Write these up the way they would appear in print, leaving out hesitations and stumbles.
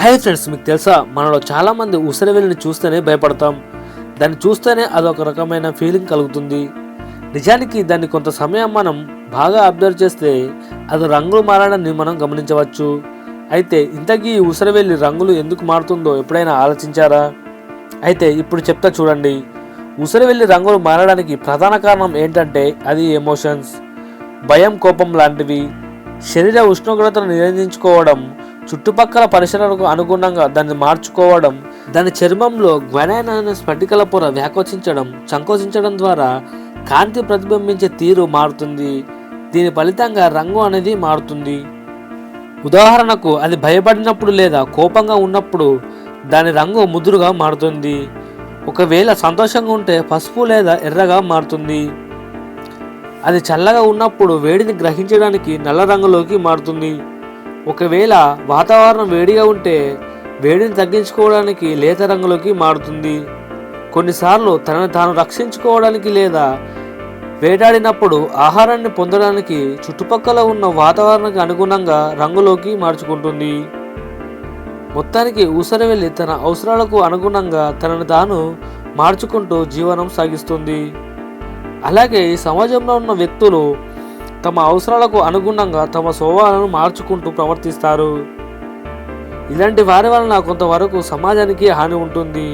Hi friends, మీకు తెలుసా మనలో చాలామంది ఉసిరివెల్లిని చూస్తేనే భయపడతాం. దాన్ని చూస్తేనే అదొక రకమైన ఫీలింగ్ కలుగుతుంది. నిజానికి దాన్ని కొంత సమయం మనం బాగా అబ్జర్వ్ చేస్తే అది రంగులు మారడాన్ని మనం గమనించవచ్చు. అయితే ఇంతకీ ఈ ఉసిరివెల్లి రంగులు ఎందుకు మారుతుందో ఎప్పుడైనా ఆలోచించారా? అయితే ఇప్పుడు చెప్తా చూడండి. ఉసిరివెల్లి రంగులు మారడానికి ప్రధాన కారణం ఏంటంటే అది ఎమోషన్స్, భయం, కోపం లాంటివి. శరీర ఉష్ణోగ్రతను నియంత్రించుకోవడం, చుట్టుపక్కల పరిసరాలకు అనుగుణంగా దాన్ని మార్చుకోవడం, దాని చర్మంలో గ్వెనైన్ అనే స్ఫటికల పొర వ్యాకోచించడం, సంకోచించడం ద్వారా కాంతి ప్రతిబింబించే తీరు మారుతుంది. దీని ఫలితంగా రంగు అనేది మారుతుంది. ఉదాహరణకు అది భయపడినప్పుడు లేదా కోపంగా ఉన్నప్పుడు దాని రంగు ముదురుగా మారుతుంది. ఒకవేళ సంతోషంగా ఉంటే పసుపు లేదా ఎర్రగా మారుతుంది. అది చల్లగా ఉన్నప్పుడు వేడిని గ్రహించడానికి నల్ల రంగులోకి మారుతుంది. ఒకవేళ వాతావరణం వేడిగా ఉంటే వేడిని తగ్గించుకోవడానికి లేత రంగులోకి మారుతుంది. కొన్నిసార్లు తనను తాను రక్షించుకోవడానికి లేదా వేటాడినప్పుడు ఆహారాన్ని పొందడానికి చుట్టుపక్కల ఉన్న వాతావరణానికి అనుగుణంగా రంగులోకి మార్చుకుంటుంది. మొత్తానికి ఉసిరివెల్లి తన అవసరాలకు అనుగుణంగా తనను తాను మార్చుకుంటూ జీవనం సాగిస్తుంది. అలాగే ఈ సమాజంలో ఉన్న వ్యక్తులు తమ అవసరాలకు అనుగుణంగా తమ స్వభావాలను మార్చుకుంటూ ప్రవర్తిస్తారు. ఇలాంటి వారి వలన కొంతవరకు సమాజానికి హాని ఉంటుంది.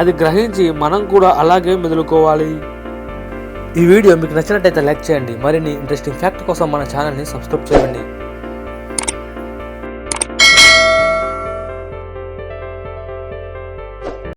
అది గ్రహించి మనం కూడా అలాగే మెదులుకోవాలి. ఈ వీడియో మీకు నచ్చినట్టయితే లైక్ చేయండి. మరిన్ని ఇంట్రెస్టింగ్ ఫ్యాక్ట్ కోసం మన ఛానల్ని సబ్స్క్రైబ్ చేయండి.